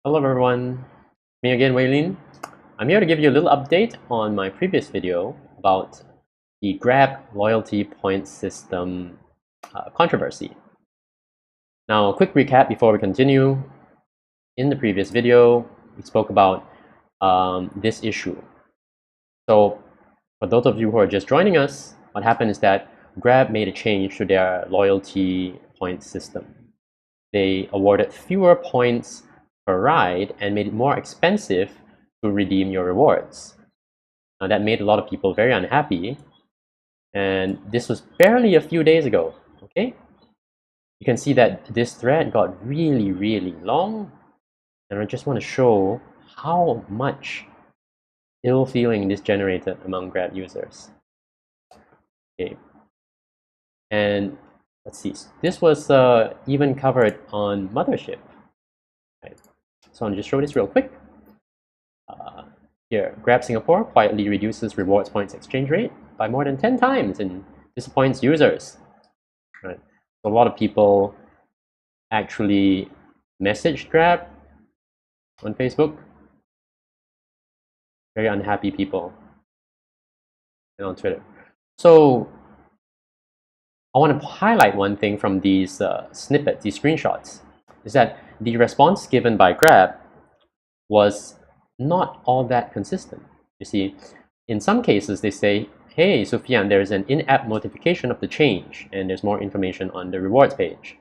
Hello everyone, me again Waylin. I'm here to give you a little update on my previous video about the Grab loyalty point system controversy. Now a quick recap before we continue. In the previous video, we spoke about this issue. So for those of you who are just joining us, what happened is that Grab made a change to their loyalty point system. They awarded fewer points per ride and made it more expensive to redeem your rewards. Now that made a lot of people very unhappy, and this was barely a few days ago. Okay, you can see that this thread got really long, and I just want to show how much ill feeling this generated among Grab users. Okay, and let's see, this was even covered on Mothership. Right. So I'll just show this real quick. Here, Grab Singapore quietly reduces rewards points exchange rate by more than 10 times and disappoints users. Right. So a lot of people actually messaged Grab on Facebook. Very unhappy people. And on Twitter. So I want to highlight one thing from these snippets, these screenshots, is that the response given by Grab was not all that consistent. You see, in some cases they say, hey Sufyan, there's an in-app notification of the change and there's more information on the rewards page.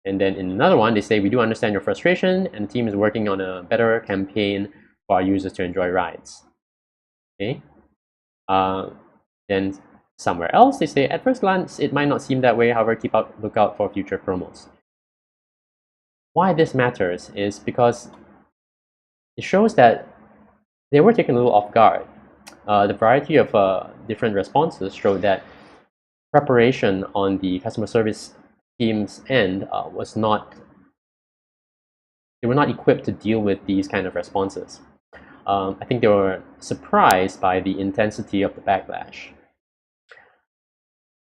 And then in another one they say, we do understand your frustration and the team is working on a better campaign for our users to enjoy rides. Okay. Then somewhere else they say, at first glance it might not seem that way, however keep out lookout for future promos. Why this matters is because it shows that they were taken a little off guard. The variety of different responses showed that preparation on the customer service team's end was not, they were not equipped to deal with these kind of responses. I think they were surprised by the intensity of the backlash.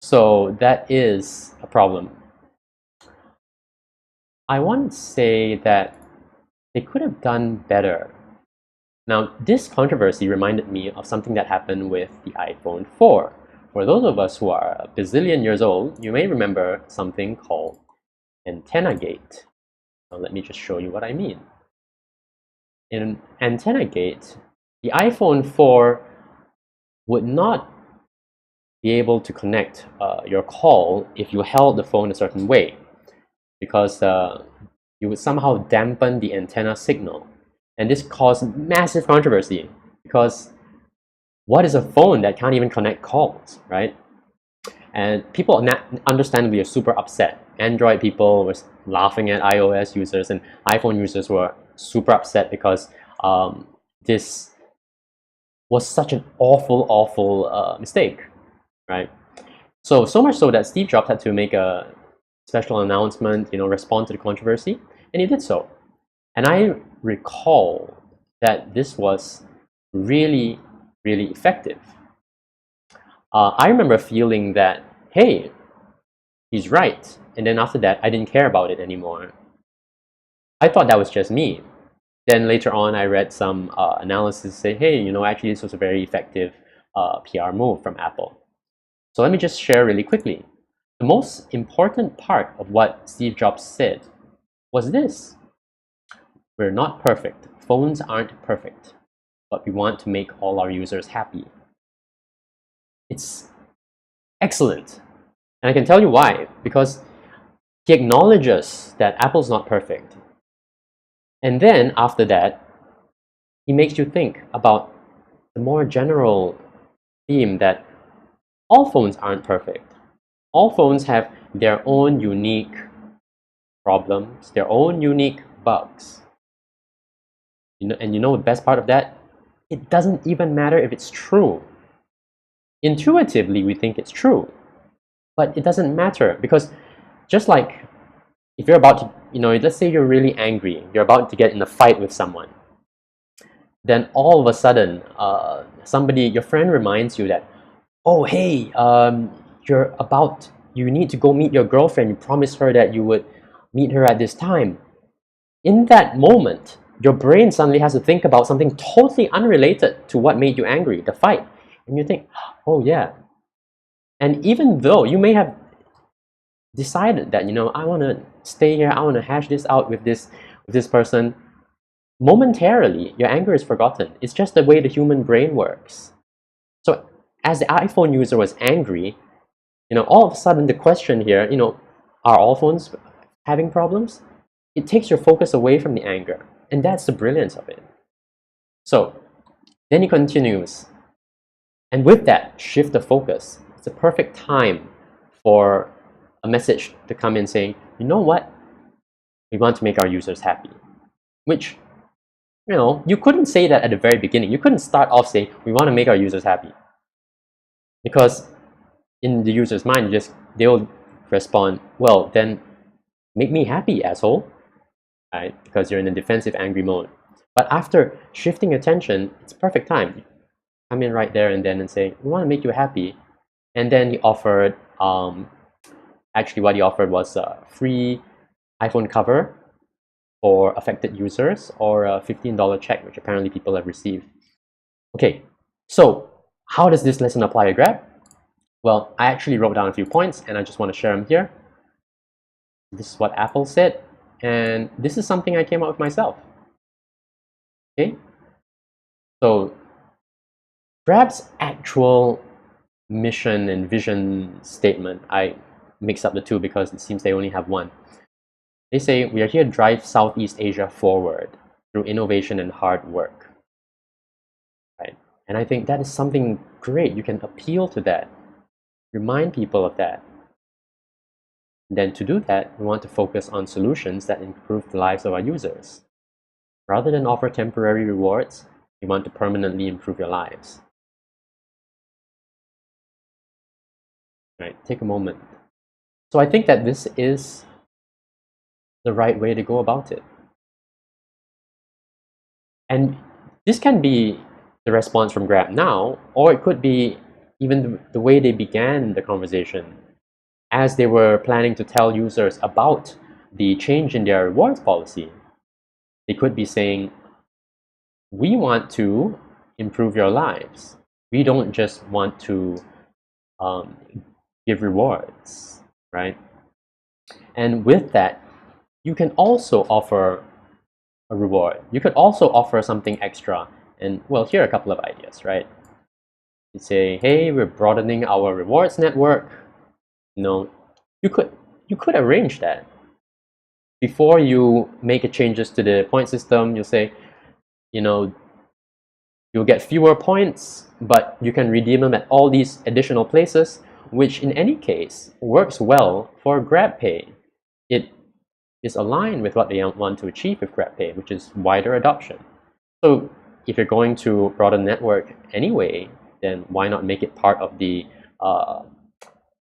So that is a problem. I want to say that they could have done better. Now, this controversy reminded me of something that happened with the iPhone 4. For those of us who are a bazillion years old, you may remember something called antenna gate. Now, let me just show you what I mean. In antenna gate, the iPhone 4 would not be able to connect your call if you held the phone a certain way, because you would somehow dampen the antenna signal. And this caused massive controversy, because what is a phone that can't even connect calls, right? And people understandably are super upset. Android people were laughing at iOS users, and iPhone users were super upset because this was such an awful mistake, right? So much so that Steve Jobs had to make a special announcement, respond to the controversy, and he did so. And I recall that this was really effective. I remember feeling that, hey, he's right. And then after that, I didn't care about it anymore. I thought that was just me. Then later on, I read some analysis say, hey, actually this was a very effective PR move from Apple. So let me just share really quickly. The most important part of what Steve Jobs said was this: we're not perfect. Phones aren't perfect, but we want to make all our users happy. It's excellent. And I can tell you why. Because he acknowledges that Apple's not perfect. And then after that, he makes you think about the more general theme that all phones aren't perfect. All phones have their own unique problems, their own unique bugs. And the best part of that? It doesn't even matter if it's true. Intuitively, we think it's true. But it doesn't matter, because just like if you're about to, let's say you're really angry, you're about to get in a fight with someone. Then all of a sudden, your friend reminds you that, oh, hey, you need to go meet your girlfriend. You promised her that you would meet her at this time. in that moment, your brain suddenly has to think about something totally unrelated to what made you angry, the fight. And you think, oh yeah. And even though you may have decided that, I want to stay here, I want to hash this out with this person, momentarily, your anger is forgotten. It's just the way the human brain works. So as the iPhone user was angry, all of a sudden the question here, are all phones having problems? It takes your focus away from the anger. And that's the brilliance of it. So then he continues. And with that, shift the focus. It's a perfect time for a message to come in saying, you know what? We want to make our users happy. Which, you couldn't say that at the very beginning. You couldn't start off saying, we want to make our users happy. Because in the user's mind, they'll respond, well, then make me happy, asshole. Right? Because you're in a defensive, angry mode. But after shifting attention, it's perfect time. Come in right there and then and say, we want to make you happy. And then he offered, actually what he offered was a free iPhone cover for affected users, or a $15 check, which apparently people have received. Okay, so how does this lesson apply to Grab? Well, I actually wrote down a few points and I just want to share them here. This is what Apple said, and this is something I came up with myself. Okay, so Grab's actual mission and vision statement, I mixed up the two because it seems they only have one. They say, we are here to drive Southeast Asia forward through innovation and hard work. Right? And I think that is something great. You can appeal to that, remind people of that. And then to do that, we want to focus on solutions that improve the lives of our users. Rather than offer temporary rewards, we want to permanently improve your lives. Right? Take a moment. So I think that this is the right way to go about it. And this can be the response from Grab now, or it could be even the way they began the conversation as they were planning to tell users about the change in their rewards policy. They could be saying, we want to improve your lives. We don't just want to give rewards, right? And with that, you can also offer a reward. You could also offer something extra. And well, here are a couple of ideas, right? You say, hey, we're broadening our rewards network. You could arrange that. Before you make changes to the point system, you'll say, you'll get fewer points, but you can redeem them at all these additional places, which in any case works well for GrabPay. It is aligned with what they want to achieve with GrabPay, which is wider adoption. So if you're going to broaden the network anyway, then why not make it part of the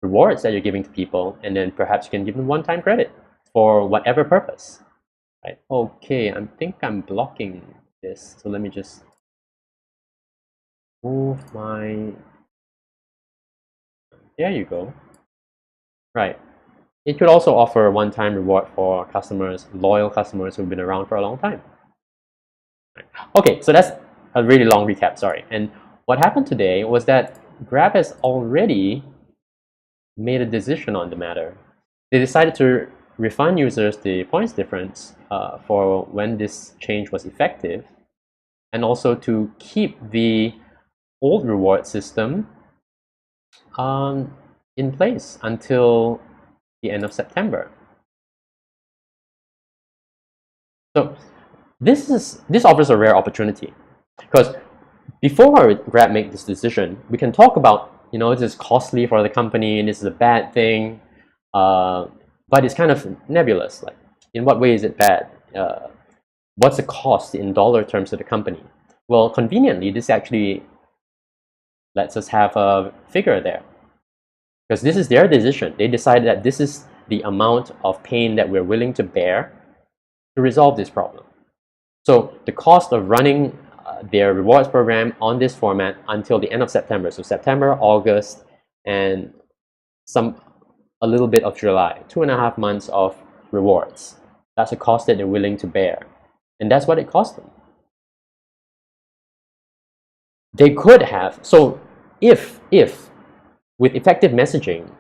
rewards that you're giving to people, and then perhaps you can give them one-time credit for whatever purpose. Right? Okay, I think I'm blocking this, so let me just move my... There you go. Right. It could also offer a one-time reward for customers, loyal customers who've been around for a long time. Right. Okay, so that's a really long recap, sorry. And what happened today was that Grab has already made a decision on the matter. They decided to refund users the points difference for when this change was effective, and also to keep the old reward system in place until the end of September. So this offers a rare opportunity, because before Grab make this decision, we can talk about, this is costly for the company and this is a bad thing, but it's kind of nebulous. Like, in what way is it bad? What's the cost in dollar terms to the company? Well, conveniently, this actually lets us have a figure there, because this is their decision. They decided that this is the amount of pain that we're willing to bear to resolve this problem. So the cost of running their rewards program on this format until the end of September, so September, August, and a little bit of July, 2.5 months of rewards. That's a cost that they're willing to bear. And that's what it cost them. They could have, so if with effective messaging,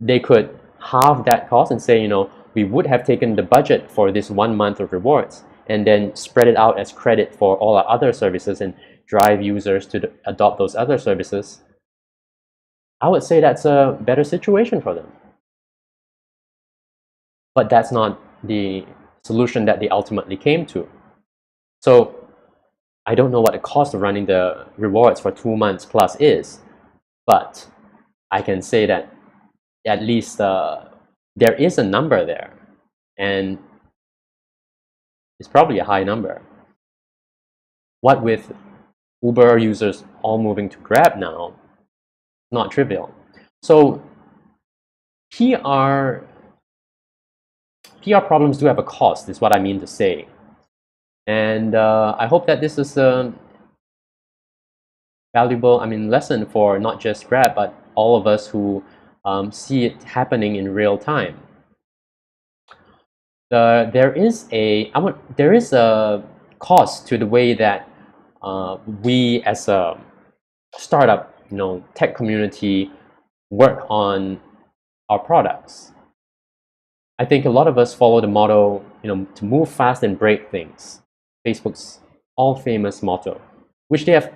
they could halve that cost and say, we would have taken the budget for this 1 month of rewards and then spread it out as credit for all our other services and drive users to adopt those other services. I would say that's a better situation for them. But that's not the solution that they ultimately came to. So I don't know what the cost of running the rewards for 2 months plus is, but I can say that at least there is a number there, and it's probably a high number. What with Uber users all moving to Grab now, not trivial. So PR problems do have a cost, is what I mean to say. And I hope that this is a valuable, lesson for not just Grab, but all of us who see it happening in real time. There is a cost to the way that we as a startup, tech community work on our products. I think a lot of us follow the motto, to move fast and break things. Facebook's all famous motto, which they have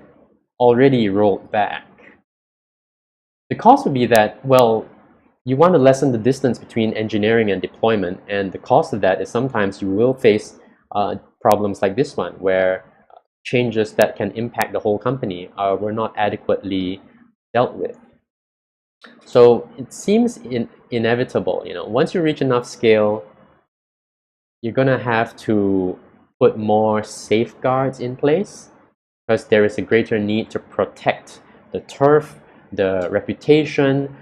already rolled back. The cost would be that, well, you want to lessen the distance between engineering and deployment, and the cost of that is sometimes you will face problems like this one, where changes that can impact the whole company were not adequately dealt with. So it seems inevitable, once you reach enough scale, you're going to have to put more safeguards in place, because there is a greater need to protect the turf, the reputation,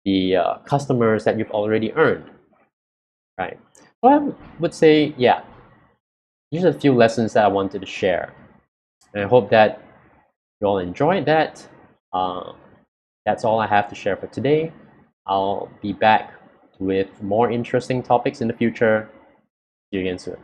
the customers that you've already earned, right? So I would say, yeah, these are a few lessons that I wanted to share. And I hope that you all enjoyed that. That's all I have to share for today. I'll be back with more interesting topics in the future. See you again soon.